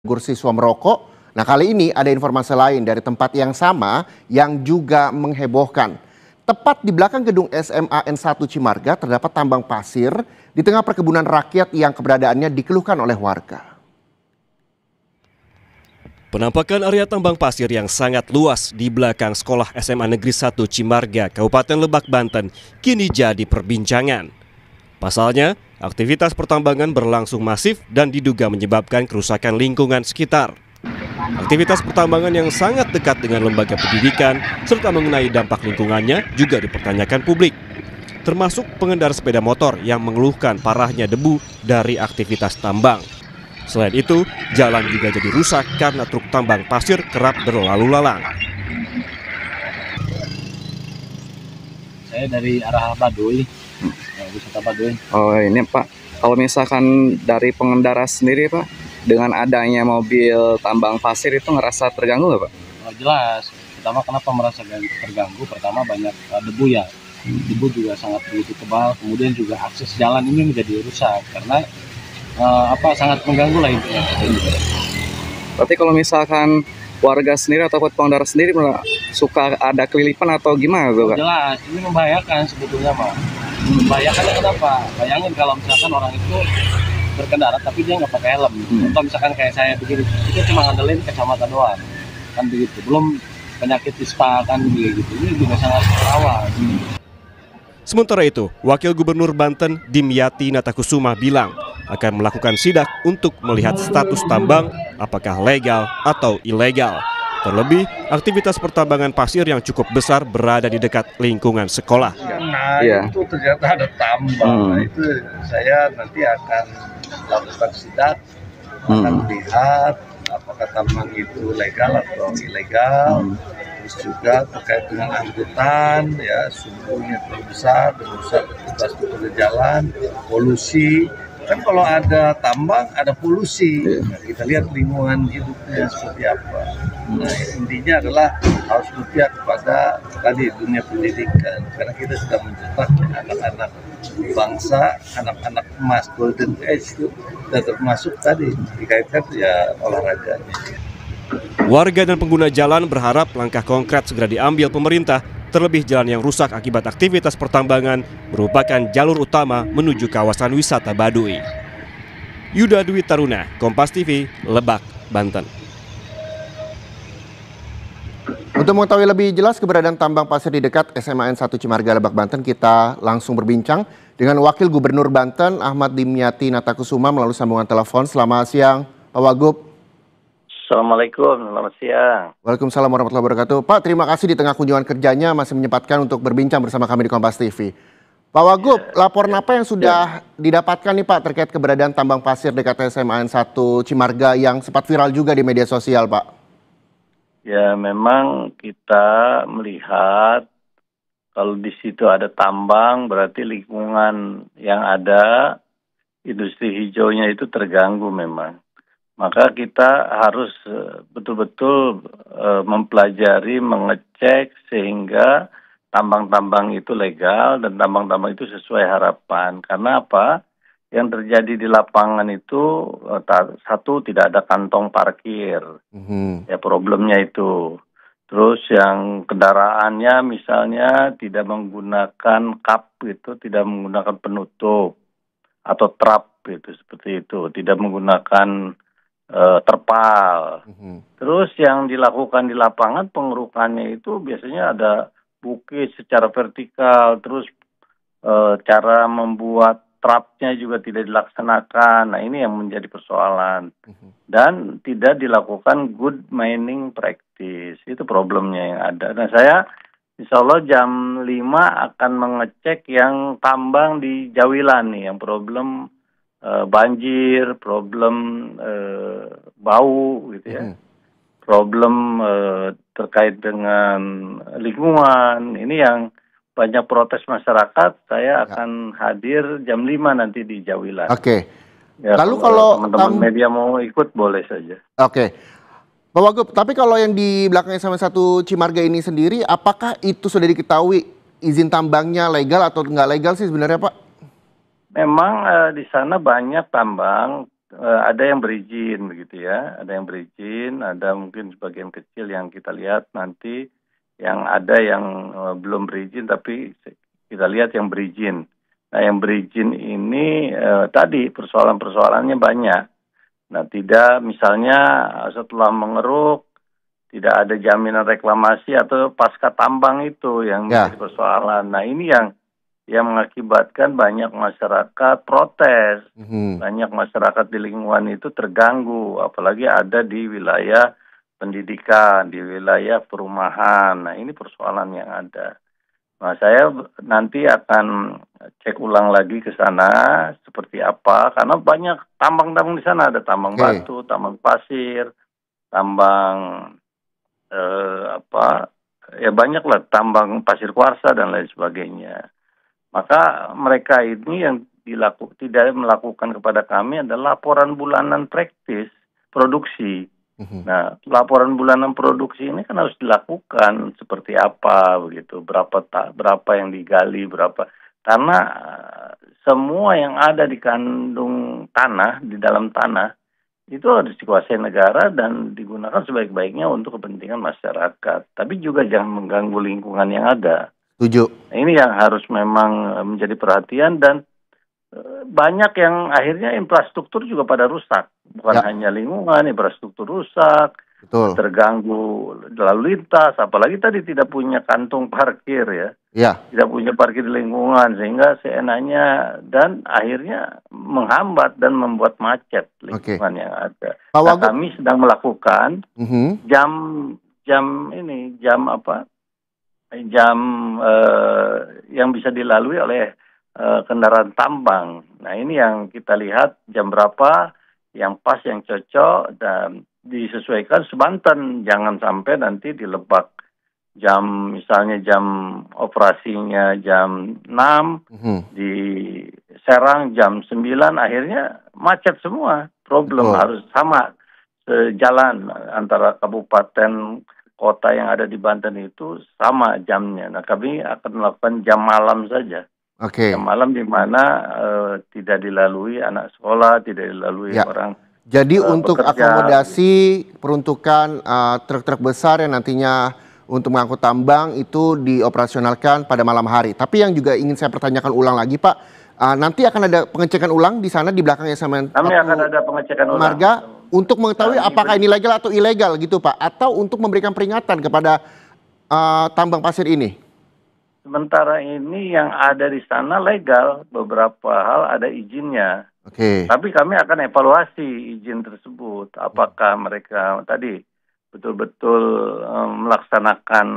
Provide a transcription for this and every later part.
Siswa merokok. Nah, kali ini ada informasi lain dari tempat yang sama yang juga menghebohkan. Tepat di belakang gedung SMA N1 Cimarga terdapat tambang pasir di tengah perkebunan rakyat yang keberadaannya dikeluhkan oleh warga. Penampakan area tambang pasir yang sangat luas di belakang sekolah SMA Negeri 1 Cimarga, Kabupaten Lebak, Banten, kini jadi perbincangan. Pasalnya, aktivitas pertambangan berlangsung masif dan diduga menyebabkan kerusakan lingkungan sekitar. Aktivitas pertambangan yang sangat dekat dengan lembaga pendidikan serta mengenai dampak lingkungannya juga dipertanyakan publik. Termasuk pengendara sepeda motor yang mengeluhkan parahnya debu dari aktivitas tambang. Selain itu, jalan juga jadi rusak karena truk tambang pasir kerap berlalu lalang. Saya dari arah Baduy, wisata Baduy. Oh ini Pak, kalau misalkan dari pengendara sendiri Pak, dengan adanya mobil tambang pasir itu ngerasa terganggu nggak Pak? Oh, jelas, pertama kenapa merasa terganggu, pertama banyak debu ya. Debu juga sangat begitu tebal, kemudian juga akses jalan ini menjadi rusak karena sangat mengganggu lah intinya. Berarti kalau misalkan warga sendiri ataupun pengendara sendiri suka ada kelilipan atau gimana tuh Kak? Jelas, ini membahayakan sebetulnya Pak. Membahayakannya kenapa? Bayangin kalau misalkan orang itu berkendara tapi dia nggak pakai helm. Atau misalkan kayak saya begini, itu cuma ngandelin kacamata doang. Kan begitu, belum penyakit ispa kan begitu. Ini juga sangat rawan. Sementara itu, Wakil Gubernur Banten Dimyati Natakusuma bilang akan melakukan sidak untuk melihat status tambang apakah legal atau ilegal. Terlebih, aktivitas pertambangan pasir yang cukup besar berada di dekat lingkungan sekolah. Nah, itu ternyata ada tambang. Nah, itu saya nanti akan lakukan sidak, akan lihat apakah tambang itu legal atau ilegal. Terus juga terkait dengan angkutan, ya sumbernya terlalu besar, merusak infrastruktur jalan, polusi. Kan kalau ada tambang, ada polusi. Nah, kita lihat lingkungan hidupnya seperti apa. Nah, intinya adalah harus berpihak kepada tadi dunia pendidikan. Karena kita sudah mencetak anak-anak bangsa, anak-anak emas, golden age itu, dan termasuk tadi dikaitkan ya olahraganya. Warga dan pengguna jalan berharap langkah konkret segera diambil pemerintah, terlebih jalan yang rusak akibat aktivitas pertambangan merupakan jalur utama menuju kawasan wisata Baduy. Yuda Dwi Taruna, Kompas TV, Lebak, Banten. Untuk mengetahui lebih jelas keberadaan tambang pasir di dekat SMA N1 Cimarga, Lebak, Banten, kita langsung berbincang dengan Wakil Gubernur Banten Ahmad Dimyati Natakusuma melalui sambungan telepon. Selamat siang, Pak Wagub. Assalamualaikum, selamat siang. Waalaikumsalam warahmatullahi wabarakatuh. Pak, terima kasih di tengah kunjungan kerjanya masih menyempatkan untuk berbincang bersama kami di Kompas TV. Pak Wagub, laporan apa yang sudah didapatkan nih Pak terkait keberadaan tambang pasir dekat SMA N1 Cimarga yang sempat viral juga di media sosial, Pak? Ya, memang kita melihat kalau di situ ada tambang berarti lingkungan yang ada, industri hijaunya itu terganggu memang. Maka kita harus betul-betul mempelajari, mengecek sehingga tambang-tambang itu legal dan tambang-tambang itu sesuai harapan. Karena apa? Yang terjadi di lapangan itu satu tidak ada kantong parkir, ya problemnya itu. Terus yang kendaraannya misalnya tidak menggunakan kap gitu, tidak menggunakan penutup atau trap gitu seperti itu, tidak menggunakan terpal. Terus yang dilakukan di lapangan pengerukannya itu biasanya ada bukit secara vertikal, terus cara membuat trapnya juga tidak dilaksanakan. Nah, ini yang menjadi persoalan. Dan tidak dilakukan good mining practice. Itu problemnya yang ada. Nah, saya insya Allah jam 5 akan mengecek yang tambang di Jawilan nih, yang problem banjir, problem bau gitu ya, problem terkait dengan lingkungan. Ini yang banyak protes masyarakat. Saya akan hadir jam 5 nanti di Jawilan. Oke. Ya, lalu kalau teman-teman media mau ikut boleh saja. Oke. Pak Wagub, tapi kalau yang di belakang SMA 1 Cimarga ini sendiri, apakah itu sudah diketahui izin tambangnya legal atau nggak legal sih sebenarnya Pak? Memang di sana banyak tambang ada yang berizin begitu ya, ada yang berizin, ada mungkin sebagian kecil yang kita lihat nanti, yang ada yang belum berizin tapi kita lihat yang berizin. Nah yang berizin ini tadi persoalannya banyak. Nah tidak misalnya setelah mengeruk tidak ada jaminan reklamasi atau pasca tambang itu yang menjadi persoalan. Nah ini yang mengakibatkan banyak masyarakat protes, banyak masyarakat di lingkungan itu terganggu, apalagi ada di wilayah pendidikan, di wilayah perumahan. Nah ini persoalan yang ada. Nah saya nanti akan cek ulang lagi ke sana seperti apa, karena banyak tambang-tambang di sana, ada tambang batu, tambang pasir, tambang ya banyak lah, tambang pasir kuarsa dan lain sebagainya. Maka mereka ini yang tidak melakukan kepada kami adalah laporan bulanan praktis produksi. Nah, laporan bulanan produksi ini kan harus dilakukan seperti apa begitu, berapa yang digali, berapa. Karena semua yang ada di kandung tanah, di dalam tanah, itu harus dikuasai negara dan digunakan sebaik-baiknya untuk kepentingan masyarakat. Tapi juga jangan mengganggu lingkungan yang ada. Setuju. Nah, ini yang harus memang menjadi perhatian dan banyak yang akhirnya infrastruktur juga pada rusak. Bukan hanya lingkungan, infrastruktur rusak, terganggu lalu lintas, apalagi tadi tidak punya kantung parkir ya. Tidak punya parkir di lingkungan sehingga seenaknya dan akhirnya menghambat dan membuat macet lingkungan yang ada. Nah, kami sedang melakukan jam yang bisa dilalui oleh kendaraan tambang. Nah ini yang kita lihat jam berapa yang pas, yang cocok dan disesuaikan sebanten. Jangan sampai nanti di Lebak misalnya jam operasinya jam 6, di Serang jam 9, akhirnya macet semua. Harus sama sejalan antara kabupaten kota yang ada di Banten itu sama jamnya. Nah kami akan melakukan jam malam saja. Jam malam di mana tidak dilalui anak sekolah, tidak dilalui orang. Jadi untuk akomodasi peruntukan truk-truk besar yang nantinya untuk mengangkut tambang itu dioperasionalkan pada malam hari. Tapi yang juga ingin saya pertanyakan ulang lagi Pak, nanti akan ada pengecekan ulang di sana di belakang SMA. Kami akan ada pengecekan ulang. Marga untuk mengetahui apakah ini legal atau ilegal gitu Pak, atau untuk memberikan peringatan kepada tambang pasir ini. Sementara ini yang ada di sana legal, beberapa hal ada izinnya. Tapi kami akan evaluasi izin tersebut. Apakah mereka tadi betul-betul melaksanakan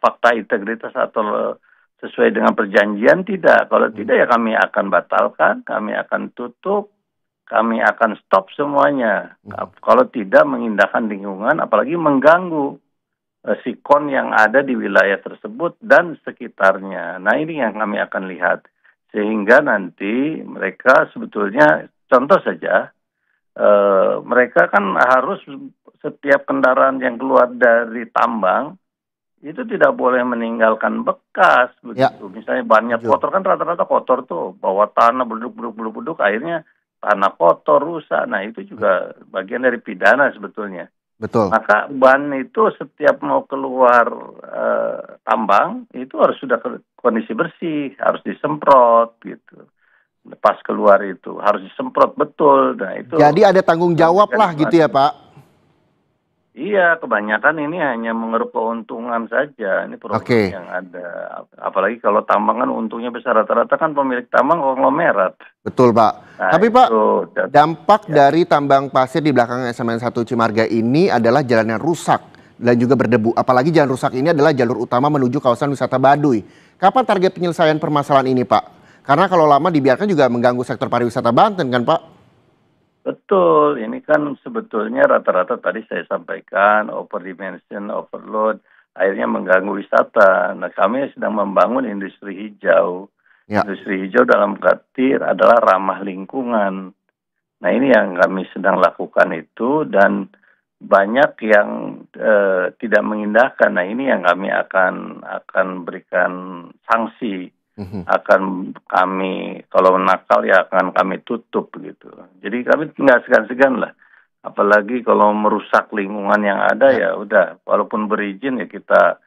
fakta integritas atau sesuai dengan perjanjian, tidak. Kalau tidak ya kami akan batalkan, kami akan tutup, kami akan stop semuanya. Kalau tidak mengindahkan lingkungan, apalagi mengganggu sikon yang ada di wilayah tersebut dan sekitarnya. Nah ini yang kami akan lihat. Sehingga nanti mereka sebetulnya, contoh saja, mereka kan harus setiap kendaraan yang keluar dari tambang, itu tidak boleh meninggalkan bekas. Begitu. Misalnya banyak kotor, kan rata-rata kotor tuh, bawa tanah, beduk, akhirnya tanah kotor, rusak. Nah itu juga bagian dari pidana sebetulnya. Maka ban itu setiap mau keluar tambang itu harus sudah kondisi bersih, harus disemprot gitu. Pas keluar itu harus disemprot betul. Nah itu. Jadi ada tanggung jawab lah gitu ya Pak? Iya, kebanyakan ini hanya mengeruk keuntungan saja. Ini problem yang ada. Apalagi kalau tambang kan untungnya besar, rata-rata kan pemilik tambang konglomerat. Betul Pak. Nah, tapi Pak, dampak dari tambang pasir di belakang SMN 1 Cimarga ini adalah jalan yang rusak dan juga berdebu. Apalagi jalan rusak ini adalah jalur utama menuju kawasan wisata Baduy. Kapan target penyelesaian permasalahan ini Pak? Karena kalau lama dibiarkan juga mengganggu sektor pariwisata Banten kan Pak? Betul, ini kan sebetulnya rata-rata tadi saya sampaikan overdimension, overload, akhirnya mengganggu wisata. Nah kami sedang membangun industri hijau. Industri hijau dalam arti adalah ramah lingkungan. Nah ini yang kami sedang lakukan itu dan banyak yang tidak mengindahkan. Nah ini yang kami akan berikan sanksi. akan kami, kalau nakal ya akan kami tutup gitu. Jadi kami nggak segan-segan lah. Apalagi kalau merusak lingkungan yang ada ya udah, walaupun berizin ya kita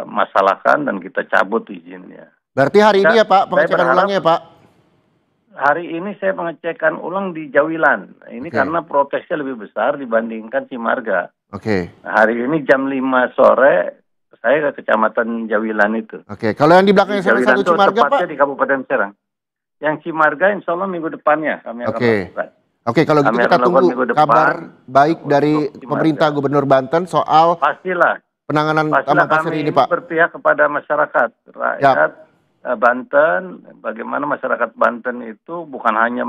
masalahkan dan kita cabut izinnya. Berarti hari ini ya Pak, pengecekan ulangnya ya Pak? Hari ini saya pengecekan ulang di Jawilan. Ini karena protesnya lebih besar dibandingkan Cimarga. Nah, hari ini jam 5 sore saya ke Kecamatan Jawilan itu. Kalau yang di belakangnya Jawilan satu Cimarga Pak? di Kabupaten Serang. Yang Cimarga insya Allah minggu depannya kami akan lakukan. Kalau gitu kita tunggu kabar baik dari pemerintah Gubernur Banten soal penanganan tambang pasir ini Pak. Berpihak kepada masyarakat, rakyat Banten, bagaimana masyarakat Banten itu bukan hanya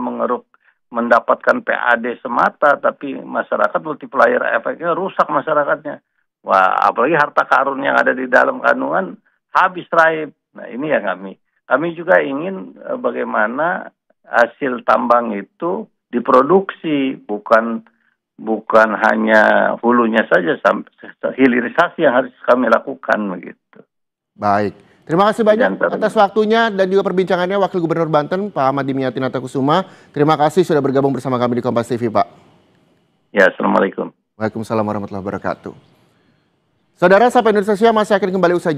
mendapatkan PAD semata, tapi masyarakat multiplier efeknya rusak masyarakatnya. Wah, apalagi harta karun yang ada di dalam kandungan habis raib. Nah, ini yang kami juga ingin bagaimana hasil tambang itu diproduksi, bukan hanya hulunya saja, hilirisasi yang harus kami lakukan begitu. Baik. Terima kasih banyak atas waktunya dan juga perbincangannya Wakil Gubernur Banten Pak Ahmad Dimyati Natakusuma. Terima kasih sudah bergabung bersama kami di Kompas TV, Pak. Ya, Assalamualaikum. Waalaikumsalam warahmatullahi wabarakatuh. Saudara, Sapa Indonesia masih akan kembali usai